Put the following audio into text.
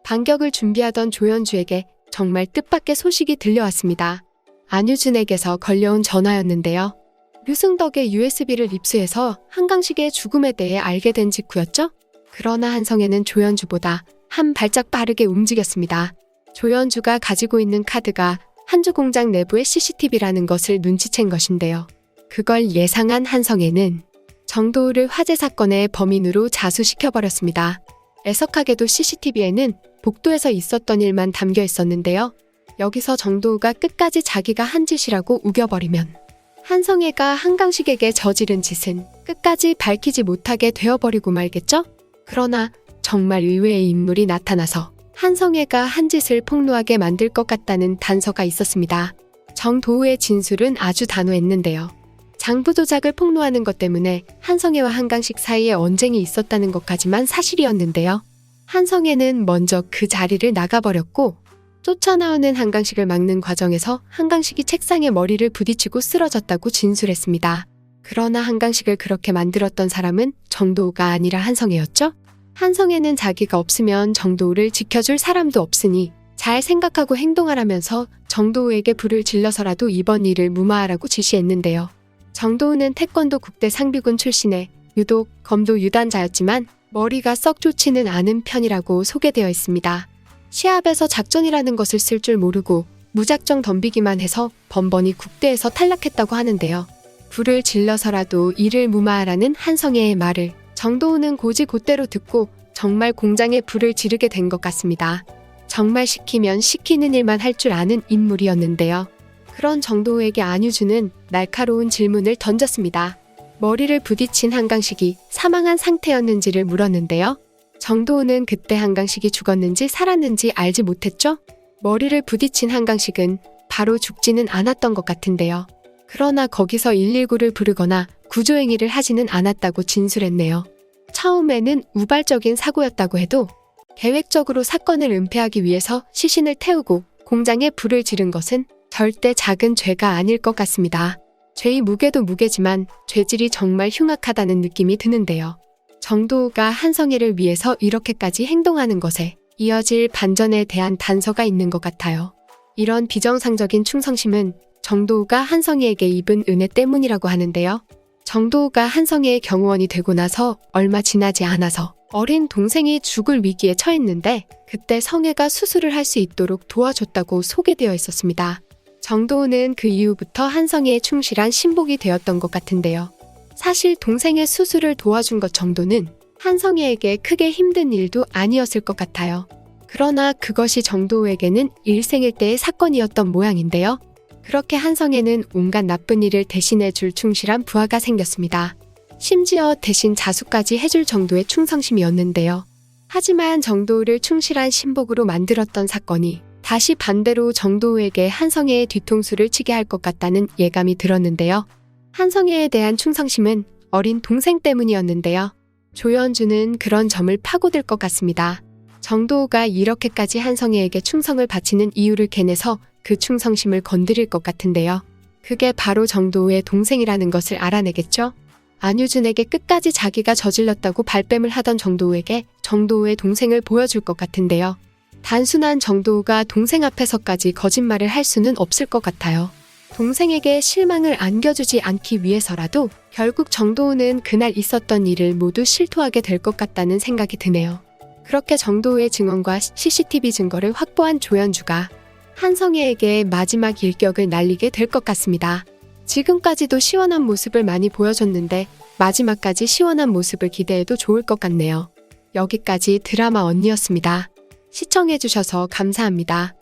반격을 준비하던 조연주에게 정말 뜻밖의 소식이 들려왔습니다. 안유진에게서 걸려온 전화였는데요. 류승덕의 USB를 입수해서 한강식의 죽음에 대해 알게 된 직후였죠? 그러나 한성애는 조연주보다 한 발짝 빠르게 움직였습니다. 조연주가 가지고 있는 카드가 한주 공장 내부의 CCTV라는 것을 눈치챈 것인데요. 그걸 예상한 한성애는 정도우를 화재 사건의 범인으로 자수시켜버렸습니다. 애석하게도 CCTV에는 복도에서 있었던 일만 담겨 있었는데요. 여기서 정도우가 끝까지 자기가 한 짓이라고 우겨버리면 한성애가 한강식에게 저지른 짓은 끝까지 밝히지 못하게 되어버리고 말겠죠? 그러나 정말 의외의 인물이 나타나서 한성애가 한 짓을 폭로하게 만들 것 같다는 단서가 있었습니다. 정도우의 진술은 아주 단호했는데요. 장부 조작을 폭로하는 것 때문에 한성애와 한강식 사이에 언쟁이 있었다는 것까지만 사실이었는데요. 한성애는 먼저 그 자리를 나가버렸고 쫓아나오는 한강식을 막는 과정에서 한강식이 책상에 머리를 부딪히고 쓰러졌다고 진술했습니다. 그러나 한강식을 그렇게 만들었던 사람은 정도우가 아니라 한성애였죠? 한성애는 자기가 없으면 정도우를 지켜줄 사람도 없으니 잘 생각하고 행동하라면서 정도우에게 불을 질러서라도 이번 일을 무마하라고 지시했는데요. 정도우는 태권도 국대 상비군 출신에 유독 검도 유단자였지만 머리가 썩 좋지는 않은 편이라고 소개되어 있습니다. 시합에서 작전이라는 것을 쓸 줄 모르고 무작정 덤비기만 해서 번번이 국대에서 탈락했다고 하는데요. 불을 질러서라도 일을 무마하라는 한성애의 말을 정도우는 고지곧대로 듣고 정말 공장에 불을 지르게 된 것 같습니다. 정말 시키면 시키는 일만 할 줄 아는 인물이었는데요. 그런 정도우에게 안유주는 날카로운 질문을 던졌습니다. 머리를 부딪힌 한강식이 사망한 상태였는지를 물었는데요. 정도우는 그때 한강식이 죽었는지 살았는지 알지 못했죠? 머리를 부딪힌 한강식은 바로 죽지는 않았던 것 같은데요. 그러나 거기서 119를 부르거나 구조행위를 하지는 않았다고 진술했네요. 처음에는 우발적인 사고였다고 해도 계획적으로 사건을 은폐하기 위해서 시신을 태우고 공장에 불을 지른 것은 절대 작은 죄가 아닐 것 같습니다. 죄의 무게도 무게지만 죄질이 정말 흉악하다는 느낌이 드는데요. 정도우가 한성애를 위해서 이렇게까지 행동하는 것에 이어질 반전에 대한 단서가 있는 것 같아요. 이런 비정상적인 충성심은 정도우가 한성애에게 입은 은혜 때문이라고 하는데요. 정도우가 한성애의 경호원이 되고 나서 얼마 지나지 않아서 어린 동생이 죽을 위기에 처했는데 그때 성애가 수술을 할 수 있도록 도와줬다고 소개되어 있었습니다. 정도우는 그 이후부터 한성애에 충실한 신복이 되었던 것 같은데요. 사실 동생의 수술을 도와준 것 정도는 한성애에게 크게 힘든 일도 아니었을 것 같아요. 그러나 그것이 정도우에게는 일생일대의 사건이었던 모양인데요. 그렇게 한성애는 온갖 나쁜 일을 대신해줄 충실한 부하가 생겼습니다. 심지어 대신 자수까지 해줄 정도의 충성심이었는데요. 하지만 정도우를 충실한 신복으로 만들었던 사건이 다시 반대로 정도우에게 한성애의 뒤통수를 치게 할 것 같다는 예감이 들었는데요. 한성애에 대한 충성심은 어린 동생 때문이었는데요. 조연주는 그런 점을 파고들 것 같습니다. 정도우가 이렇게까지 한성애에게 충성을 바치는 이유를 캐내서 그 충성심을 건드릴 것 같은데요. 그게 바로 정도우의 동생이라는 것을 알아내겠죠? 안유준에게 끝까지 자기가 저질렀다고 발뺌을 하던 정도우에게 정도우의 동생을 보여줄 것 같은데요. 단순한 정도우가 동생 앞에서까지 거짓말을 할 수는 없을 것 같아요. 동생에게 실망을 안겨주지 않기 위해서라도 결국 정도우는 그날 있었던 일을 모두 실토하게 될 것 같다는 생각이 드네요. 그렇게 정도우의 증언과 CCTV 증거를 확보한 조연주가 한성애에게 마지막 일격을 날리게 될 것 같습니다. 지금까지도 시원한 모습을 많이 보여줬는데 마지막까지 시원한 모습을 기대해도 좋을 것 같네요. 여기까지 드라마 언니였습니다. 시청해주셔서 감사합니다.